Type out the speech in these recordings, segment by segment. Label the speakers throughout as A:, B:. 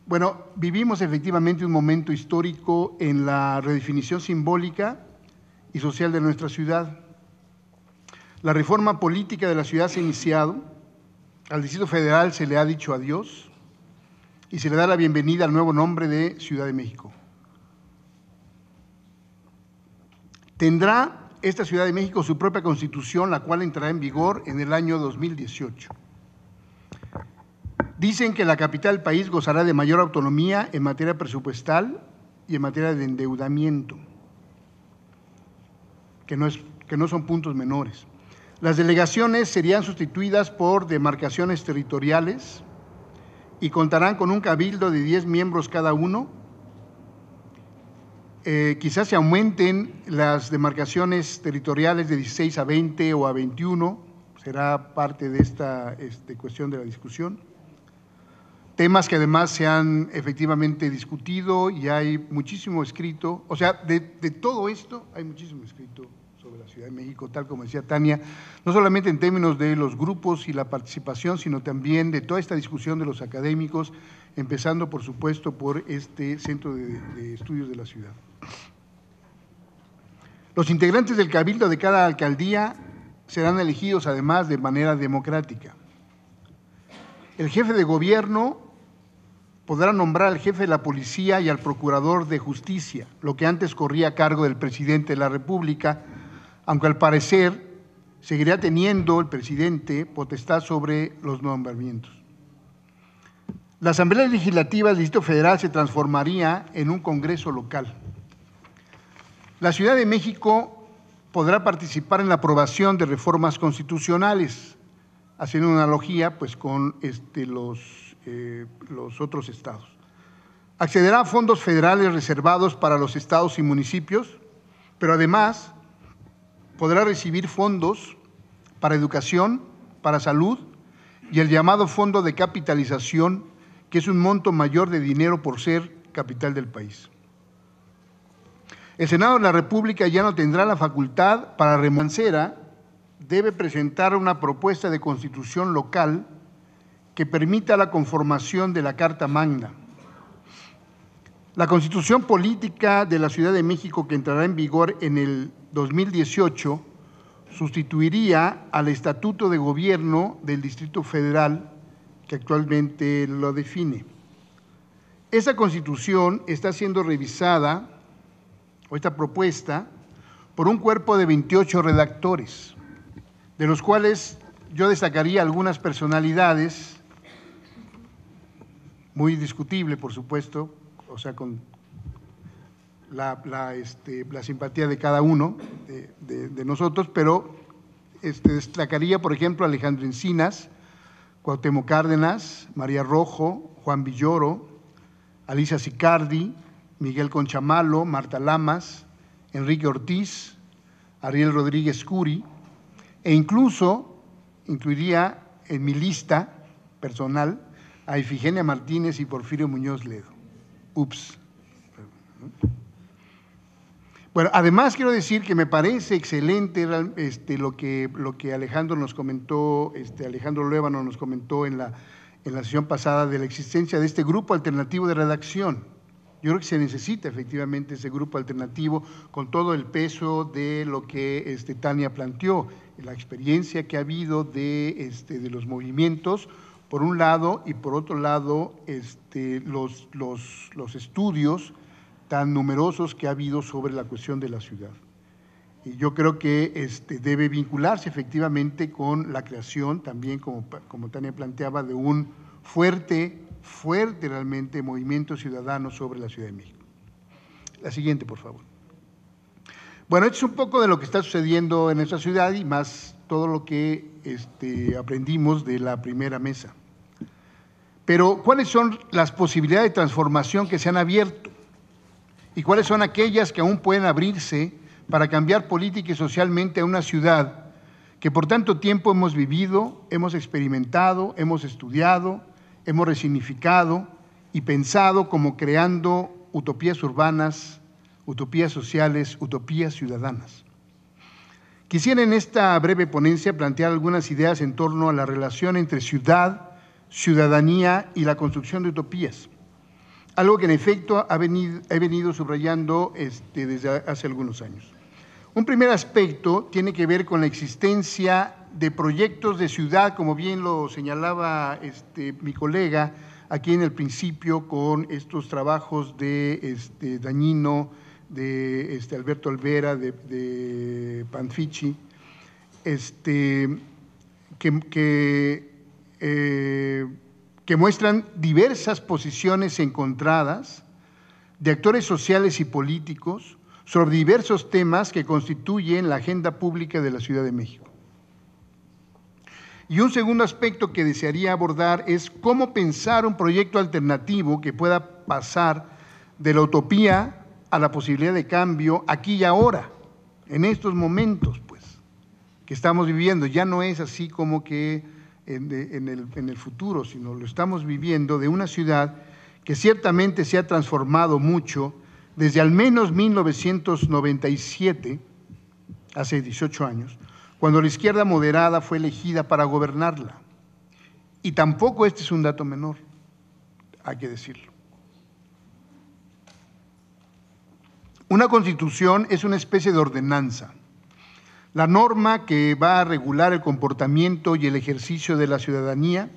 A: Bueno, vivimos efectivamente un momento histórico en la redefinición simbólica y social de nuestra ciudad. La reforma política de la ciudad se ha iniciado, al Distrito Federal se le ha dicho adiós y se le da la bienvenida al nuevo nombre de Ciudad de México. Tendrá esta Ciudad de México su propia constitución, la cual entrará en vigor en el año 2018. Dicen que la capital del país gozará de mayor autonomía en materia presupuestal y en materia de endeudamiento, que no son puntos menores. Las delegaciones serían sustituidas por demarcaciones territoriales y contarán con un cabildo de 10 miembros cada uno. Quizás se aumenten las demarcaciones territoriales de 16 a 20 o a 21, será parte de esta cuestión de la discusión. Temas que además se han efectivamente discutido y hay muchísimo escrito, o sea, de todo esto hay muchísimo escrito sobre la Ciudad de México, tal como decía Tania, no solamente en términos de los grupos y la participación, sino también de toda esta discusión de los académicos, empezando, por supuesto, por este Centro de Estudios de la Ciudad. Los integrantes del cabildo de cada alcaldía serán elegidos, además, de manera democrática. El jefe de gobierno podrá nombrar al jefe de la policía y al procurador de justicia, lo que antes corría a cargo del presidente de la República, aunque al parecer seguirá teniendo el presidente potestad sobre los nombramientos. La Asamblea Legislativa del Distrito Federal se transformaría en un Congreso local. La Ciudad de México podrá participar en la aprobación de reformas constitucionales, haciendo una analogía pues, con los otros estados. Accederá a fondos federales reservados para los estados y municipios, pero además podrá recibir fondos para educación, para salud y el llamado Fondo de Capitalización, que es un monto mayor de dinero por ser capital del país. El Senado de la República ya no tendrá la facultad para remancera, debe presentar una propuesta de constitución local que permita la conformación de la Carta Magna. La Constitución Política de la Ciudad de México, que entrará en vigor en el 2018, sustituiría al Estatuto de Gobierno del Distrito Federal, que actualmente lo define. Esa Constitución está siendo revisada, o esta propuesta, por un cuerpo de 28 redactores, de los cuales yo destacaría algunas personalidades, muy discutible, por supuesto, o sea, con la simpatía de cada uno de nosotros, pero destacaría, por ejemplo, Alejandro Encinas, Cuauhtémoc Cárdenas, María Rojo, Juan Villoro, Alicia Sicardi, Miguel Conchamalo, Marta Lamas, Enrique Ortiz, Ariel Rodríguez Curi, e incluso incluiría en mi lista personal a Ifigenia Martínez y Porfirio Muñoz Ledo. Ups. Bueno, además quiero decir que me parece excelente lo que Alejandro nos comentó, Alejandro Luébano nos comentó en la sesión pasada de la existencia de este grupo alternativo de redacción. Yo creo que se necesita efectivamente ese grupo alternativo con todo el peso de lo que Tania planteó, la experiencia que ha habido de los movimientos, por un lado, y por otro lado, los estudios tan numerosos que ha habido sobre la cuestión de la ciudad. Y yo creo que debe vincularse efectivamente con la creación, también como Tania planteaba, de un fuerte realmente movimiento ciudadano sobre la Ciudad de México. La siguiente, por favor. Bueno, esto es un poco de lo que está sucediendo en nuestra ciudad y más todo lo que aprendimos de la primera mesa. Pero, ¿cuáles son las posibilidades de transformación que se han abierto? ¿Y cuáles son aquellas que aún pueden abrirse para cambiar política y socialmente a una ciudad que por tanto tiempo hemos vivido, hemos experimentado, hemos estudiado, hemos resignificado y pensado como creando utopías urbanas, utopías sociales, utopías ciudadanas? Quisiera en esta breve ponencia plantear algunas ideas en torno a la relación entre ciudad, ciudadanía y la construcción de utopías. algo que en efecto he venido subrayando desde hace algunos años. Un primer aspecto tiene que ver con la existencia de proyectos de ciudad, como bien lo señalaba mi colega aquí en el principio, con estos trabajos de Dañino, de Alberto Olvera, de Panfichi, que muestran diversas posiciones encontradas de actores sociales y políticos sobre diversos temas que constituyen la agenda pública de la Ciudad de México. Y un segundo aspecto que desearía abordar es cómo pensar un proyecto alternativo que pueda pasar de la utopía a la posibilidad de cambio aquí y ahora, en estos momentos, pues, que estamos viviendo. Ya no es así como que en el futuro, sino lo estamos viviendo de una ciudad que ciertamente se ha transformado mucho desde al menos 1997, hace 18 años, cuando la izquierda moderada fue elegida para gobernarla. Y tampoco este es un dato menor, hay que decirlo. Una constitución es una especie de ordenanza, la norma que va a regular el comportamiento y el ejercicio de la ciudadanía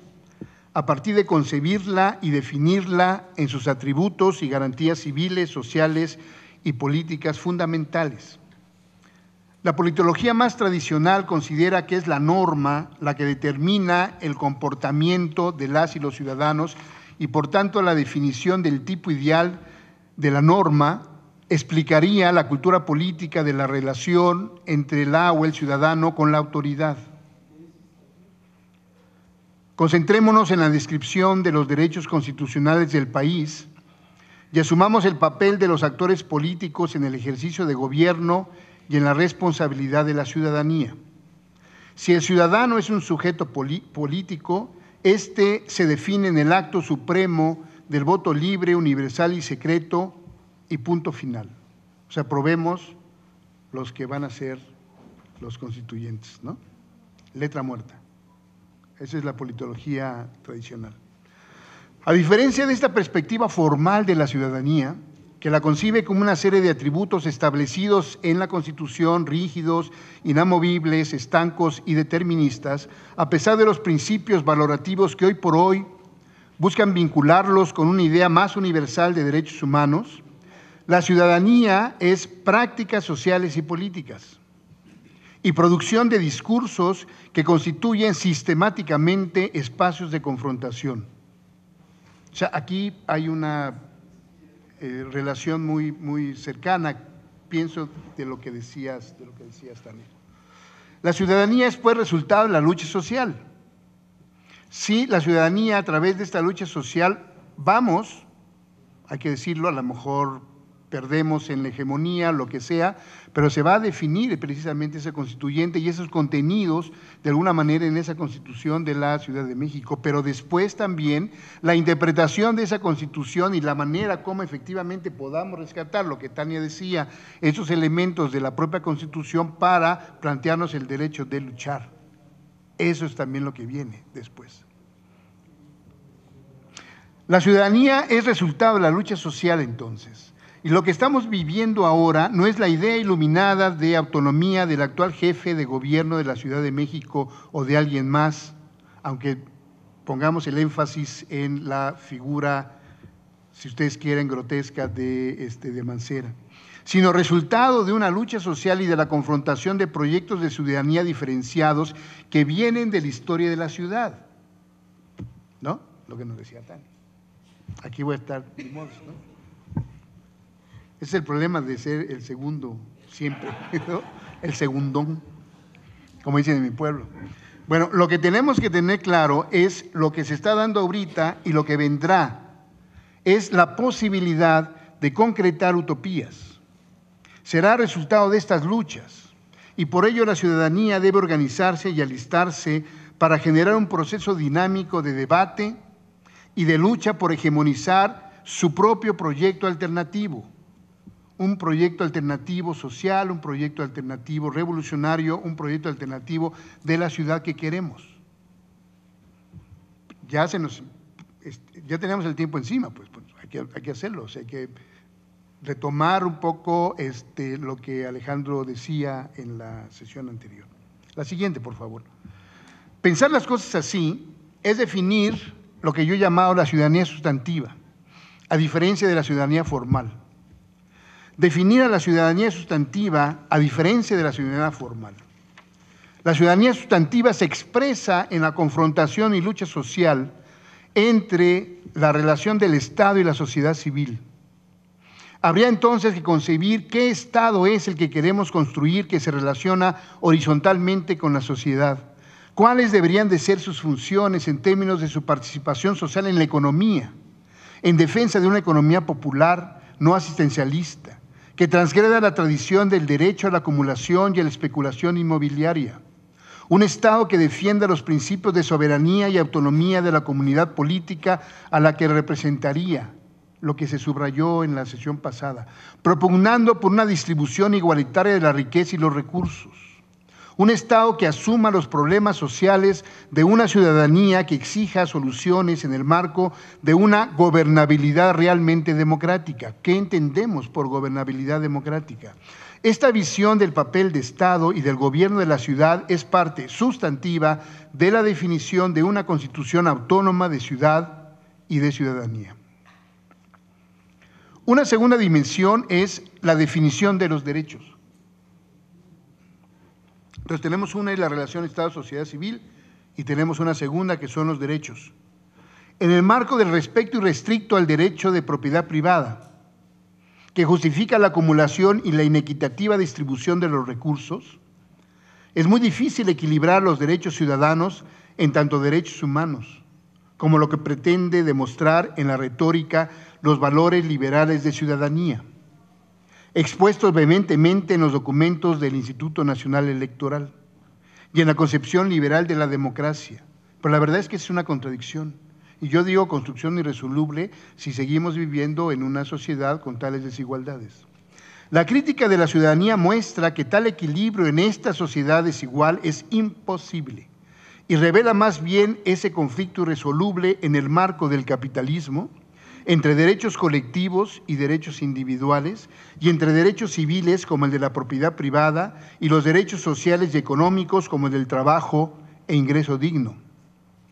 A: a partir de concebirla y definirla en sus atributos y garantías civiles, sociales y políticas fundamentales. La politología más tradicional considera que es la norma la que determina el comportamiento de las y los ciudadanos y, por tanto, la definición del tipo ideal de la norma explicaría la cultura política de la relación entre la o el ciudadano con la autoridad. Concentrémonos en la descripción de los derechos constitucionales del país y asumamos el papel de los actores políticos en el ejercicio de gobierno y en la responsabilidad de la ciudadanía. Si el ciudadano es un sujeto político, este se define en el acto supremo del voto libre, universal y secreto y punto final. O sea, probemos los que van a ser los constituyentes, ¿no? Letra muerta. Esa es la politología tradicional. A diferencia de esta perspectiva formal de la ciudadanía, que la concibe como una serie de atributos establecidos en la Constitución, rígidos, inamovibles, estancos y deterministas, a pesar de los principios valorativos que hoy por hoy buscan vincularlos con una idea más universal de derechos humanos, la ciudadanía es prácticas sociales y políticas y producción de discursos que constituyen sistemáticamente espacios de confrontación. O sea, aquí hay una relación muy cercana, pienso, de lo que decías también. La ciudadanía es, pues, resultado de la lucha social. Sí, la ciudadanía, a través de esta lucha social, vamos, hay que decirlo, a lo mejor perdemos en la hegemonía, lo que sea, pero se va a definir precisamente ese constituyente y esos contenidos de alguna manera en esa Constitución de la Ciudad de México, pero después también la interpretación de esa Constitución y la manera como efectivamente podamos rescatar lo que Tania decía, esos elementos de la propia Constitución para plantearnos el derecho de luchar. Eso es también lo que viene después. La ciudadanía es resultado de la lucha social, entonces. Y lo que estamos viviendo ahora no es la idea iluminada de autonomía del actual jefe de gobierno de la Ciudad de México o de alguien más, aunque pongamos el énfasis en la figura, si ustedes quieren, grotesca de Mancera, sino resultado de una lucha social y de la confrontación de proyectos de ciudadanía diferenciados que vienen de la historia de la ciudad, ¿no? Lo que nos decía Tania. Aquí voy a estar, ¿no? Ese es el problema de ser el segundo siempre, ¿no? El segundón, como dicen en mi pueblo. Bueno, lo que tenemos que tener claro es lo que se está dando ahorita y lo que vendrá. Es la posibilidad de concretar utopías. Será resultado de estas luchas y por ello la ciudadanía debe organizarse y alistarse para generar un proceso dinámico de debate y de lucha por hegemonizar su propio proyecto alternativo. Un proyecto alternativo social, un proyecto alternativo revolucionario, un proyecto alternativo de la ciudad que queremos. Ya tenemos el tiempo encima, pues hay hay que hacerlo, o sea, hay que retomar un poco lo que Alejandro decía en la sesión anterior. La siguiente, por favor. Pensar las cosas así es definir lo que yo he llamado la ciudadanía sustantiva, a diferencia de la ciudadanía formal. Definir a la ciudadanía sustantiva a diferencia de la ciudadanía formal. La ciudadanía sustantiva se expresa en la confrontación y lucha social entre la relación del Estado y la sociedad civil. Habría entonces que concebir qué Estado es el que queremos construir que se relaciona horizontalmente con la sociedad. ¿Cuáles deberían de ser sus funciones en términos de su participación social en la economía, en defensa de una economía popular, no asistencialista, que transgreda la tradición del derecho a la acumulación y a la especulación inmobiliaria? Un Estado que defienda los principios de soberanía y autonomía de la comunidad política a la que representaría, lo que se subrayó en la sesión pasada, propugnando por una distribución igualitaria de la riqueza y los recursos. Un Estado que asuma los problemas sociales de una ciudadanía que exija soluciones en el marco de una gobernabilidad realmente democrática. ¿Qué entendemos por gobernabilidad democrática? Esta visión del papel de Estado y del gobierno de la ciudad es parte sustantiva de la definición de una constitución autónoma de ciudad y de ciudadanía. Una segunda dimensión es la definición de los derechos. Entonces tenemos una, es la relación Estado-sociedad civil, y tenemos una segunda, que son los derechos. En el marco del respeto irrestricto al derecho de propiedad privada, que justifica la acumulación y la inequitativa distribución de los recursos, es muy difícil equilibrar los derechos ciudadanos en tanto derechos humanos, como lo que pretende demostrar en la retórica los valores liberales de ciudadanía, expuestos vehementemente en los documentos del Instituto Nacional Electoral y en la concepción liberal de la democracia. Pero la verdad es que es una contradicción. Y yo digo construcción irresoluble si seguimos viviendo en una sociedad con tales desigualdades. La crítica de la ciudadanía muestra que tal equilibrio en esta sociedad desigual es imposible y revela más bien ese conflicto irresoluble en el marco del capitalismo, entre derechos colectivos y derechos individuales, y entre derechos civiles como el de la propiedad privada y los derechos sociales y económicos como el del trabajo e ingreso digno.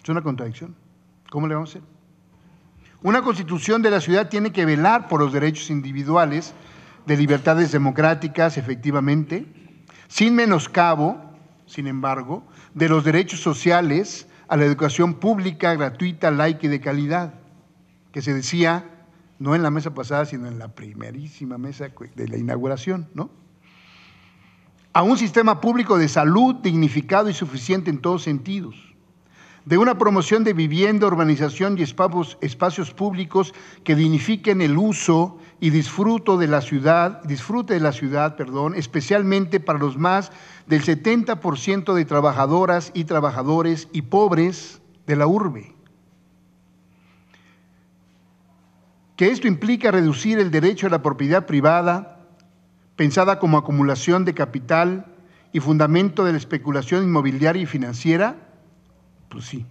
A: Es una contradicción. ¿Cómo le vamos a hacer? Una constitución de la ciudad tiene que velar por los derechos individuales de libertades democráticas, efectivamente, sin menoscabo, sin embargo, de los derechos sociales a la educación pública, gratuita, laica y de calidad, que se decía, no en la mesa pasada, sino en la primerísima mesa de la inauguración, ¿no? A un sistema público de salud dignificado y suficiente en todos sentidos, de una promoción de vivienda, urbanización y espacios públicos que dignifiquen el uso y disfrute de la ciudad, especialmente para los más del 70% de trabajadoras y trabajadores y pobres de la urbe. Que esto implica reducir el derecho a la propiedad privada, pensada como acumulación de capital y fundamento de la especulación inmobiliaria y financiera. Pues sí.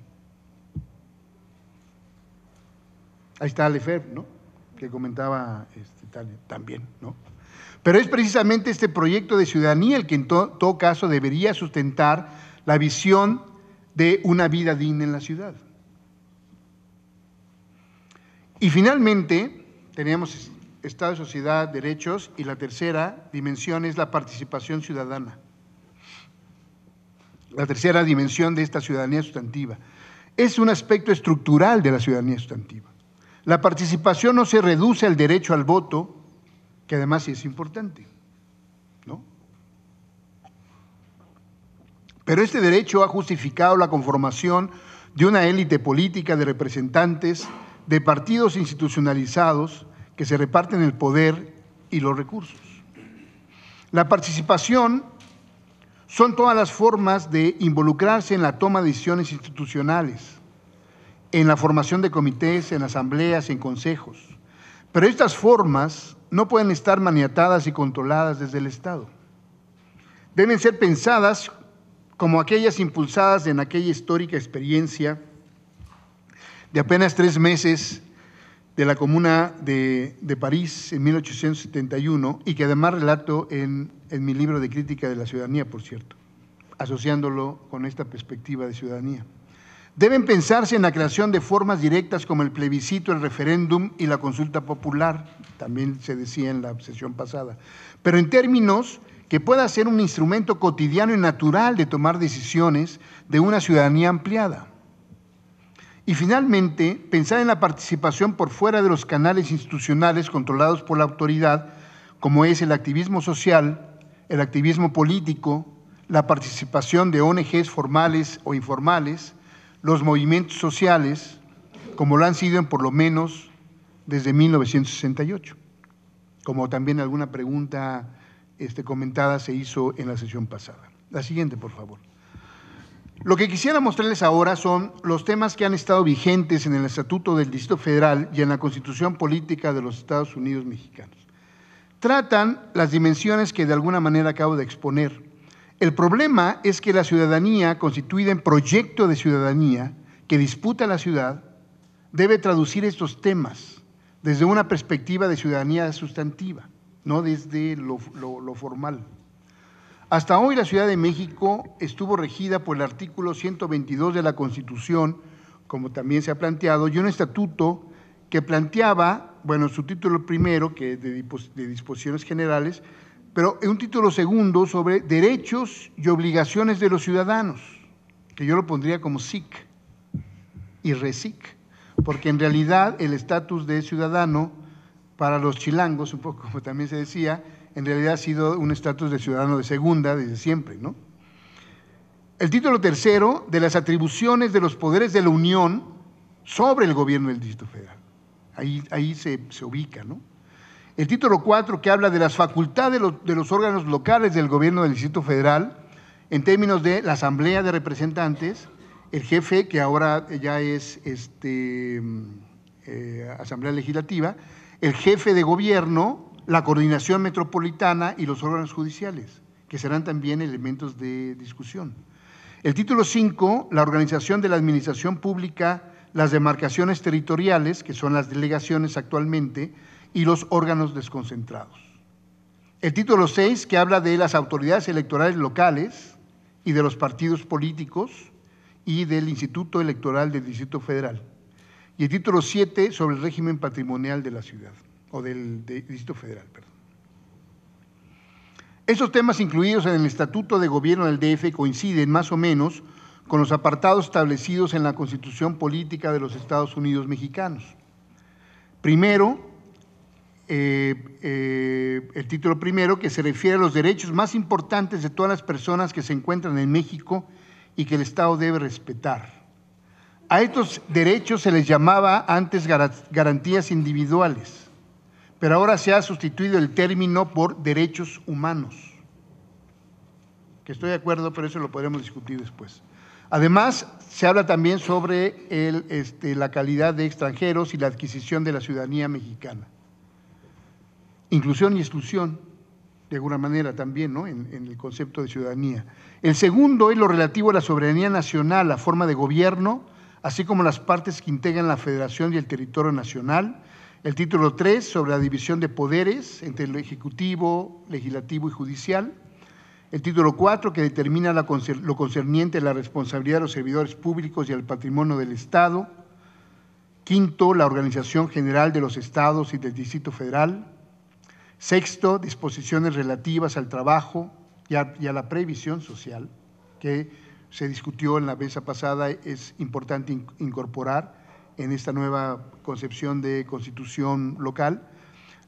A: Ahí está Lefebvre, ¿no? Que comentaba también, ¿no? Pero es precisamente este proyecto de ciudadanía el que en todo caso debería sustentar la visión de una vida digna en la ciudad. Y finalmente, tenemos Estado, sociedad, derechos, y la tercera dimensión es la participación ciudadana. La tercera dimensión de esta ciudadanía sustantiva. Es un aspecto estructural de la ciudadanía sustantiva. La participación no se reduce al derecho al voto, que además sí es importante, ¿no? Pero este derecho ha justificado la conformación de una élite política de representantes de partidos institucionalizados que se reparten el poder y los recursos. La participación son todas las formas de involucrarse en la toma de decisiones institucionales, en la formación de comités, en asambleas, en consejos. Pero estas formas no pueden estar maniatadas y controladas desde el Estado. Deben ser pensadas como aquellas impulsadas en aquella histórica experiencia de apenas 3 meses de la Comuna de París en 1871 y que además relato en mi libro de crítica de la ciudadanía, por cierto, asociándolo con esta perspectiva de ciudadanía. Deben pensarse en la creación de formas directas como el plebiscito, el referéndum y la consulta popular, también se decía en la sesión pasada, pero en términos que pueda ser un instrumento cotidiano y natural de tomar decisiones de una ciudadanía ampliada. Y finalmente, pensar en la participación por fuera de los canales institucionales controlados por la autoridad, como es el activismo social, el activismo político, la participación de ONGs formales o informales, los movimientos sociales, como lo han sido en por lo menos desde 1968, como también alguna pregunta comentada se hizo en la sesión pasada. La siguiente, por favor. Lo que quisiera mostrarles ahora son los temas que han estado vigentes en el Estatuto del Distrito Federal y en la Constitución Política de los Estados Unidos Mexicanos. Tratan las dimensiones que de alguna manera acabo de exponer. El problema es que la ciudadanía, constituida en proyecto de ciudadanía que disputa la ciudad, debe traducir estos temas desde una perspectiva de ciudadanía sustantiva, no desde lo formal. Hasta hoy la Ciudad de México estuvo regida por el artículo 122 de la Constitución, como también se ha planteado, y un estatuto que planteaba, bueno, su título primero, que es de disposiciones generales, pero un título segundo sobre derechos y obligaciones de los ciudadanos, que yo lo pondría como SIC y RESIC, porque en realidad el estatus de ciudadano para los chilangos, un poco como también se decía, en realidad ha sido un estatus de ciudadano de segunda desde siempre, ¿no? El título tercero, de las atribuciones de los poderes de la Unión sobre el gobierno del Distrito Federal. Ahí se ubica, ¿no? El título 4, que habla de las facultades de los órganos locales del gobierno del Distrito Federal, en términos de la Asamblea de Representantes, el jefe, que ahora ya es Asamblea Legislativa, el jefe de gobierno, la coordinación metropolitana y los órganos judiciales, que serán también elementos de discusión. El título 5, la organización de la administración pública, las demarcaciones territoriales, que son las delegaciones actualmente, y los órganos desconcentrados. El título 6, que habla de las autoridades electorales locales y de los partidos políticos y del Instituto Electoral del Distrito Federal. Y el título 7, sobre el régimen patrimonial de la ciudad, o del Distrito Federal, perdón. Estos temas incluidos en el Estatuto de Gobierno del DF coinciden más o menos con los apartados establecidos en la Constitución Política de los Estados Unidos Mexicanos. Primero, el título primero, que se refiere a los derechos más importantes de todas las personas que se encuentran en México y que el Estado debe respetar. A estos derechos se les llamaba antes garantías individuales, pero ahora se ha sustituido el término por derechos humanos, que estoy de acuerdo, pero eso lo podremos discutir después. Además, se habla también sobre la calidad de extranjeros y la adquisición de la ciudadanía mexicana. Inclusión y exclusión, de alguna manera también, ¿no?, en el concepto de ciudadanía. El segundo es lo relativo a la soberanía nacional, la forma de gobierno, así como las partes que integran la federación y el territorio nacional. El título 3, sobre la división de poderes entre lo ejecutivo, legislativo y judicial. El título 4, que determina lo concerniente a la responsabilidad de los servidores públicos y al patrimonio del Estado. Quinto, la organización general de los estados y del Distrito Federal. Sexto, disposiciones relativas al trabajo y a la previsión social, que se discutió en la mesa pasada, es importante incorporar en esta nueva concepción de constitución local.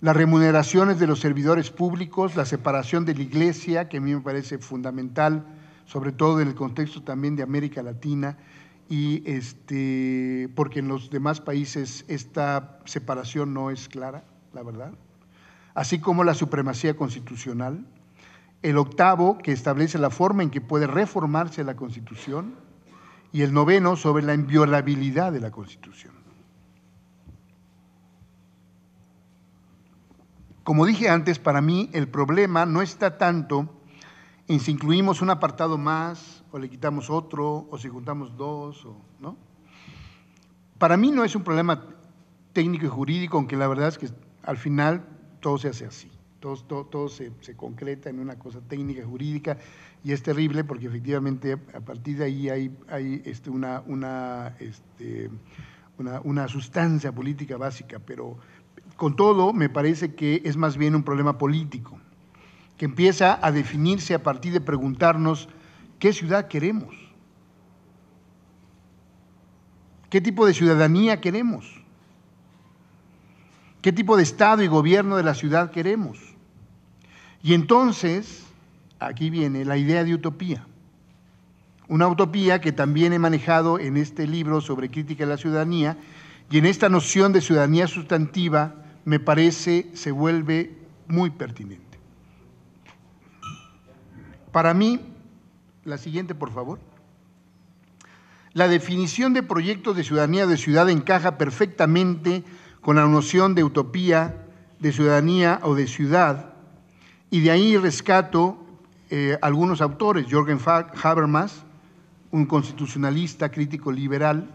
A: Las remuneraciones de los servidores públicos, la separación de la Iglesia, que a mí me parece fundamental, sobre todo en el contexto también de América Latina, y porque en los demás países esta separación no es clara, la verdad, así como la supremacía constitucional. El octavo, que establece la forma en que puede reformarse la Constitución, y el noveno, sobre la inviolabilidad de la Constitución. Como dije antes, para mí el problema no está tanto en si incluimos un apartado más, o le quitamos otro, o si juntamos dos, ¿no? Para mí no es un problema técnico y jurídico, aunque la verdad es que al final todo se hace así. Todo se concreta en una cosa técnica, jurídica, y es terrible porque efectivamente a partir de ahí hay una sustancia política básica, pero con todo me parece que es más bien un problema político, que empieza a definirse a partir de preguntarnos qué ciudad queremos, qué tipo de ciudadanía queremos, qué tipo de Estado y gobierno de la ciudad queremos. Y entonces, aquí viene la idea de utopía. Una utopía que también he manejado en este libro sobre crítica de la ciudadanía, y en esta noción de ciudadanía sustantiva me parece se vuelve muy pertinente. Para mí, la siguiente, por favor. La definición de proyectos de ciudadanía o de ciudad encaja perfectamente con la noción de utopía, de ciudadanía o de ciudad, y de ahí rescato algunos autores, Jürgen Habermas, un constitucionalista crítico liberal,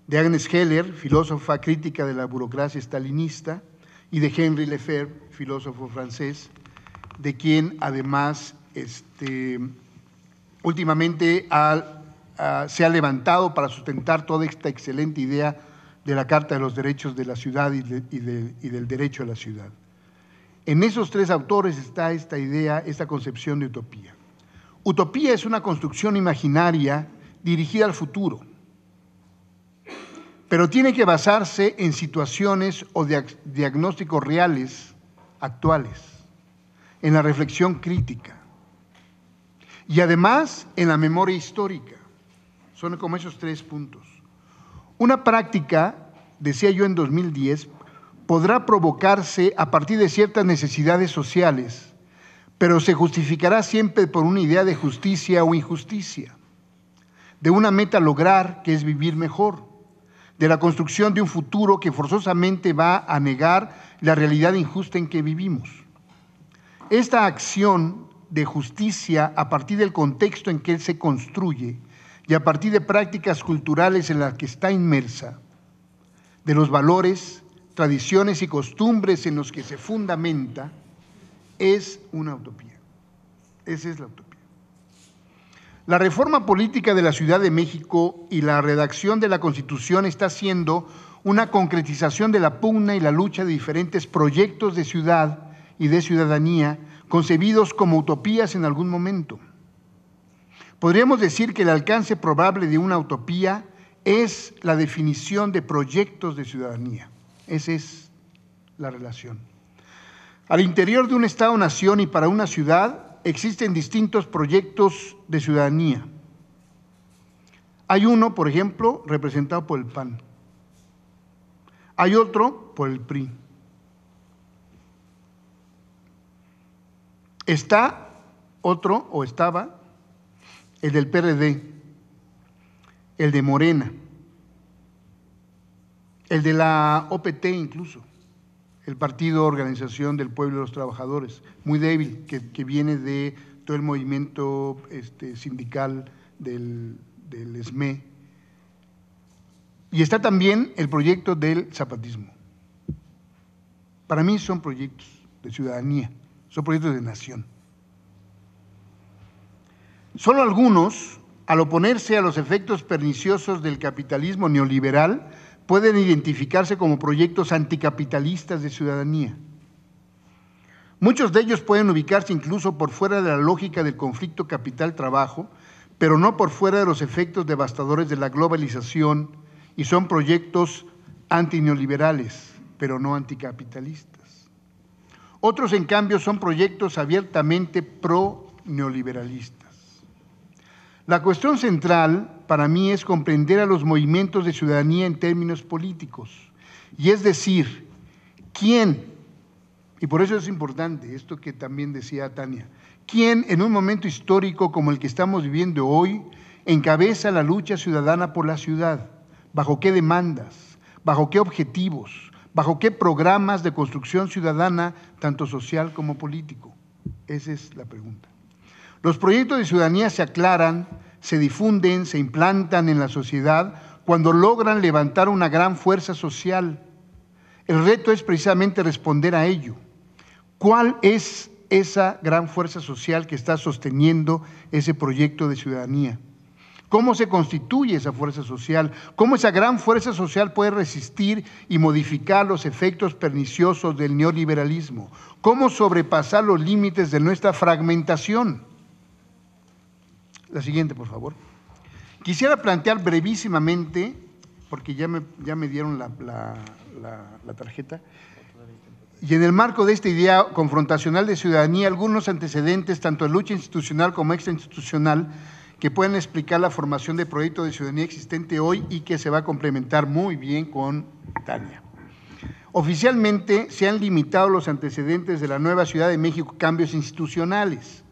A: de Agnes Heller, filósofa crítica de la burocracia stalinista, y de Henri Lefebvre, filósofo francés, de quien además últimamente se ha levantado para sustentar toda esta excelente idea de la Carta de los Derechos de la Ciudad y del derecho a la ciudad. En esos tres autores está esta idea, esta concepción de utopía. Utopía es una construcción imaginaria dirigida al futuro, pero tiene que basarse en situaciones o diagnósticos reales, actuales, en la reflexión crítica y además en la memoria histórica. Son como esos tres puntos. Una práctica, decía yo en 2010, podrá provocarse a partir de ciertas necesidades sociales, pero se justificará siempre por una idea de justicia o injusticia, de una meta a lograr, que es vivir mejor, de la construcción de un futuro que forzosamente va a negar la realidad injusta en que vivimos. Esta acción de justicia a partir del contexto en que él se construye y a partir de prácticas culturales en las que está inmersa, de los valores, tradiciones y costumbres en los que se fundamenta, es una utopía. Esa es la utopía. La reforma política de la Ciudad de México y la redacción de la Constitución está siendo una concretización de la pugna y la lucha de diferentes proyectos de ciudad y de ciudadanía concebidos como utopías en algún momento. Podríamos decir que el alcance probable de una utopía es la definición de proyectos de ciudadanía. Esa es la relación. Al interior de un Estado-nación y para una ciudad existen distintos proyectos de ciudadanía. Hay uno, por ejemplo, representado por el PAN. Hay otro por el PRI. Está otro, o estaba, el del PRD, el de Morena, el de la OPT incluso, el Partido Organización del Pueblo y los Trabajadores, muy débil, que viene de todo el movimiento sindical del SME. Y está también el proyecto del zapatismo. Para mí son proyectos de ciudadanía, son proyectos de nación. Solo algunos, al oponerse a los efectos perniciosos del capitalismo neoliberal, pueden identificarse como proyectos anticapitalistas de ciudadanía. Muchos de ellos pueden ubicarse incluso por fuera de la lógica del conflicto capital-trabajo, pero no por fuera de los efectos devastadores de la globalización, y son proyectos antineoliberales, pero no anticapitalistas. Otros, en cambio, son proyectos abiertamente pro-neoliberalistas. La cuestión central para mí es comprender a los movimientos de ciudadanía en términos políticos, y es decir, ¿quién? Y por eso es importante esto que también decía Tania, ¿quién en un momento histórico como el que estamos viviendo hoy encabeza la lucha ciudadana por la ciudad? ¿Bajo qué demandas? ¿Bajo qué objetivos? ¿Bajo qué programas de construcción ciudadana, tanto social como político? Esa es la pregunta. Los proyectos de ciudadanía se aclaran, se difunden, se implantan en la sociedad cuando logran levantar una gran fuerza social El reto es precisamente responder a ello. ¿Cuál es esa gran fuerza social que está sosteniendo ese proyecto de ciudadanía? ¿Cómo se constituye esa fuerza social? ¿Cómo esa gran fuerza social puede resistir y modificar los efectos perniciosos del neoliberalismo? ¿Cómo sobrepasar los límites de nuestra fragmentación? La siguiente, por favor. Quisiera plantear brevísimamente, porque ya me dieron la tarjeta, y en el marco de esta idea confrontacional de ciudadanía, algunos antecedentes, tanto de lucha institucional como extrainstitucional, que pueden explicar la formación de proyecto de ciudadanía existente hoy y que se va a complementar muy bien con Tania. Oficialmente se han limitado los antecedentes de la nueva Ciudad de México cambios institucionales.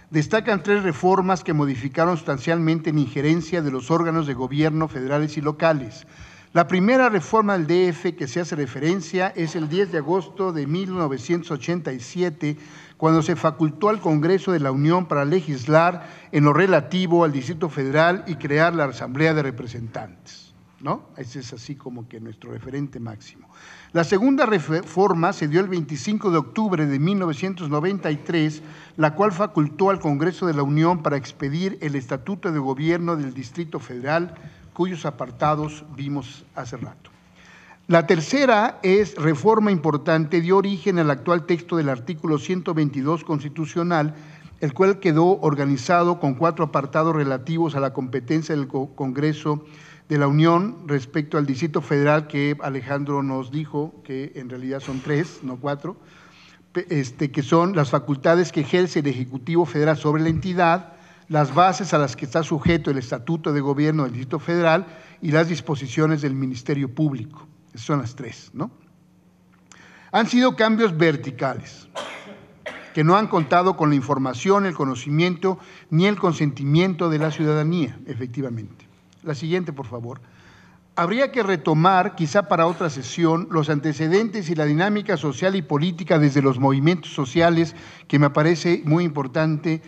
A: Destacan 3 reformas que modificaron sustancialmente la injerencia de los órganos de gobierno federales y locales. La primera reforma del DF que se hace referencia es el 10 de agosto de 1987, cuando se facultó al Congreso de la Unión para legislar en lo relativo al Distrito Federal y crear la Asamblea de Representantes, ¿no? Ese es así como que nuestro referente máximo. La segunda reforma se dio el 25 de octubre de 1993, la cual facultó al Congreso de la Unión para expedir el Estatuto de Gobierno del Distrito Federal, cuyos apartados vimos hace rato. La tercera es reforma importante, dio origen al actual texto del artículo 122 constitucional, el cual quedó organizado con 4 apartados relativos a la competencia del Congreso de la Unión respecto al Distrito Federal, que Alejandro nos dijo que en realidad son 3, no 4, que son las facultades que ejerce el Ejecutivo Federal sobre la entidad, las bases a las que está sujeto el Estatuto de Gobierno del Distrito Federal y las disposiciones del Ministerio Público. Esas son las 3, ¿no? Han sido cambios verticales, que no han contado con la información, el conocimiento ni el consentimiento de la ciudadanía, efectivamente. La siguiente, por favor. Habría que retomar, quizá para otra sesión, los antecedentes y la dinámica social y política desde los movimientos sociales, que me parece muy importante,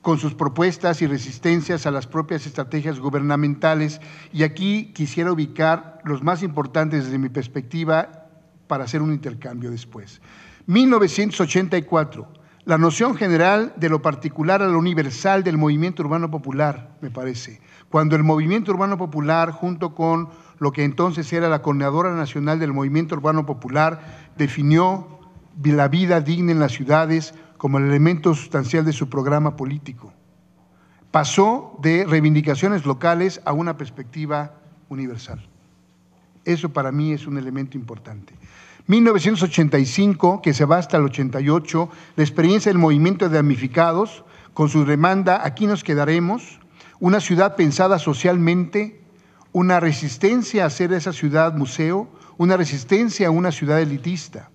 A: con sus propuestas y resistencias a las propias estrategias gubernamentales, y aquí quisiera ubicar los más importantes desde mi perspectiva para hacer un intercambio después. 1984, la noción general de lo particular a lo universal del movimiento urbano popular, me parece, cuando el movimiento urbano popular, junto con lo que entonces era la Coordinadora Nacional del Movimiento Urbano Popular, definió la vida digna en las ciudades como el elemento sustancial de su programa político. Pasó de reivindicaciones locales a una perspectiva universal. Eso para mí es un elemento importante. 1985, que se va hasta el 88, la experiencia del movimiento de damnificados, con su demanda "aquí nos quedaremos", una ciudad pensada socialmente, una resistencia a hacer esa ciudad museo, una resistencia a una ciudad elitista,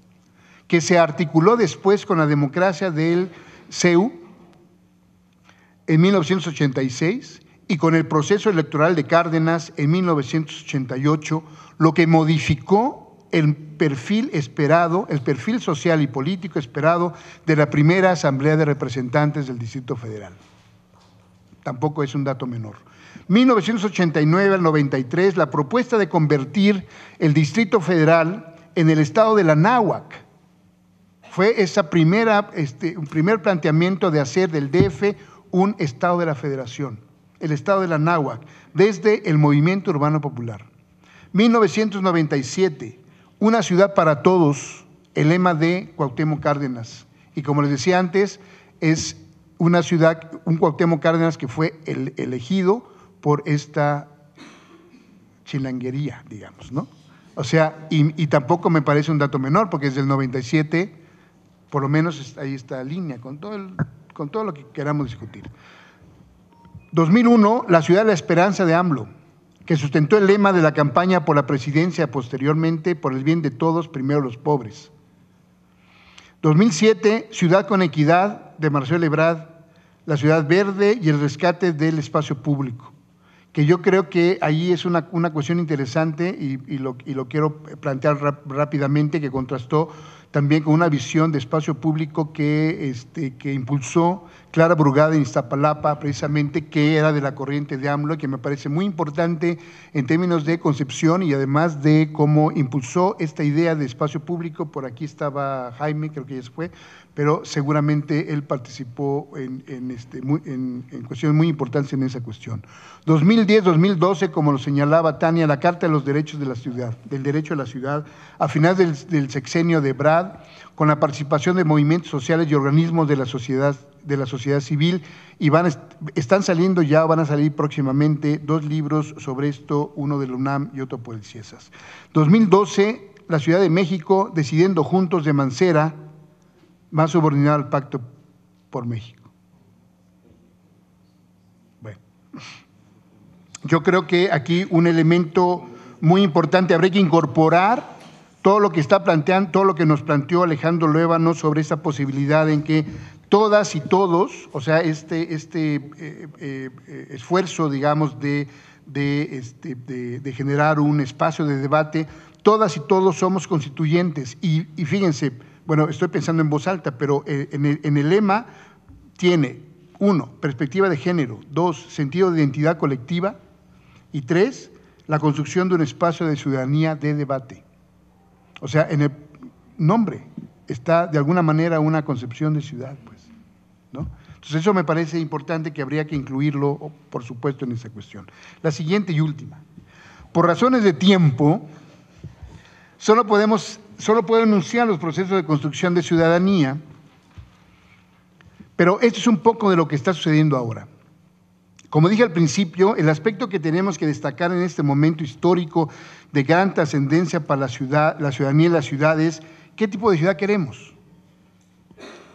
A: que se articuló después con la democracia del CEU en 1986 y con el proceso electoral de Cárdenas en 1988, lo que modificó el perfil esperado, el perfil social y político esperado de la primera Asamblea de Representantes del Distrito Federal. Tampoco es un dato menor. 1989 al 93, la propuesta de convertir el Distrito Federal en el estado de la Náhuac. Fue esa un primer planteamiento de hacer del DF un estado de la Federación, el estado de la Náhuac, desde el movimiento urbano popular. 1997, una ciudad para todos, el lema de Cuauhtémoc Cárdenas. Y como les decía antes, es una ciudad, un Cuauhtémoc Cárdenas que fue elegido por esta chilanguería, digamos, ¿no? O sea, y tampoco me parece un dato menor, porque desde el 97, por lo menos ahí está la línea, con todo lo que queramos discutir. 2001, la ciudad de la esperanza de AMLO, que sustentó el lema de la campaña por la presidencia, posteriormente, por el bien de todos, primero los pobres. 2007, Ciudad con Equidad, de Marcelo Ebrard, la ciudad verde y el rescate del espacio público, que yo creo que ahí es una cuestión interesante y lo quiero plantear rápidamente, que contrastó también con una visión de espacio público que impulsó Clara Brugada en Iztapalapa, precisamente, que era de la corriente de AMLO, y que me parece muy importante en términos de concepción y además de cómo impulsó esta idea de espacio público. Por aquí estaba Jaime, creo que ya se fue, pero seguramente él participó en cuestiones muy importantes en esa cuestión. 2010-2012, como lo señalaba Tania, la Carta de los Derechos de la Ciudad, del Derecho a la Ciudad, a final del sexenio de Brad, con la participación de movimientos sociales y organismos de la sociedad civil, y están saliendo ya, van a salir próximamente 2 libros sobre esto, uno de la UNAM y otro por el CIESAS. 2012, la Ciudad de México, decidiendo juntos de Mancera, más subordinado al Pacto por México. Bueno, yo creo que aquí un elemento muy importante, habría que incorporar todo lo que está planteando, todo lo que nos planteó Alejandro Luébano sobre esa posibilidad en que todas y todos, o sea, esfuerzo, digamos, de generar un espacio de debate, todas y todos somos constituyentes. Y fíjense, bueno, estoy pensando en voz alta, pero en el lema tiene 1, perspectiva de género; 2, sentido de identidad colectiva; y 3, la construcción de un espacio de ciudadanía de debate. O sea, en el nombre está de alguna manera una concepción de ciudad, pues, ¿no? Entonces eso me parece importante, que habría que incluirlo, por supuesto, en esa cuestión. La siguiente y última. Por razones de tiempo, solo puedo enunciar los procesos de construcción de ciudadanía, pero esto es un poco de lo que está sucediendo ahora. Como dije al principio, el aspecto que tenemos que destacar en este momento histórico de gran trascendencia para la ciudadanía y las ciudades, ¿qué tipo de ciudad queremos?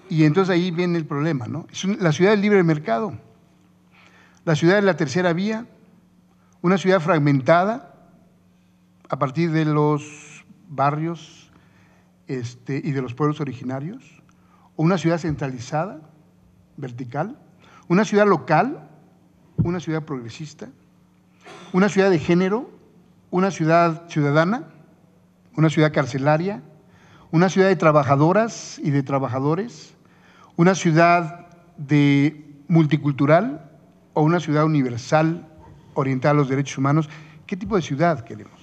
A: Y entonces ahí viene el problema, ¿no? Es la ciudad del libre mercado, la ciudad de la tercera vía, una ciudad fragmentada a partir de los barrios y de los pueblos originarios, o una ciudad centralizada, vertical, una ciudad local, una ciudad progresista, una ciudad de género, una ciudad ciudadana, una ciudad carcelaria, una ciudad de trabajadoras y de trabajadores, una ciudad multicultural o una ciudad universal orientada a los derechos humanos. ¿Qué tipo de ciudad queremos?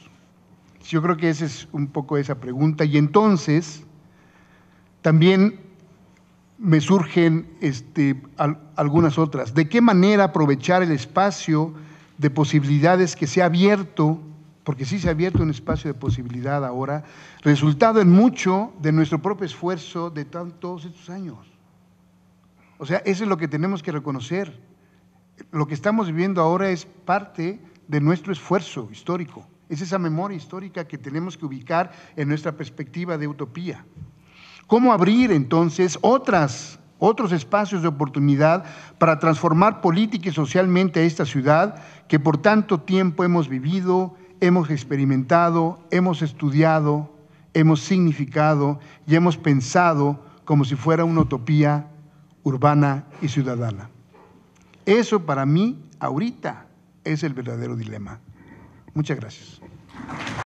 A: Yo creo que esa es un poco esa pregunta. Y entonces también me surgen algunas otras. ¿De qué manera aprovechar el espacio de posibilidades que se ha abierto? Porque sí se ha abierto un espacio de posibilidad ahora, resultado en mucho de nuestro propio esfuerzo de todos estos años. O sea, eso es lo que tenemos que reconocer. Lo que estamos viviendo ahora es parte de nuestro esfuerzo histórico. Es esa memoria histórica que tenemos que ubicar en nuestra perspectiva de utopía. ¿Cómo abrir entonces otros espacios de oportunidad para transformar política y socialmente a esta ciudad que por tanto tiempo hemos vivido, hemos experimentado, hemos estudiado, hemos significado y hemos pensado como si fuera una utopía urbana y ciudadana? Eso para mí ahorita es el verdadero dilema. Muchas gracias.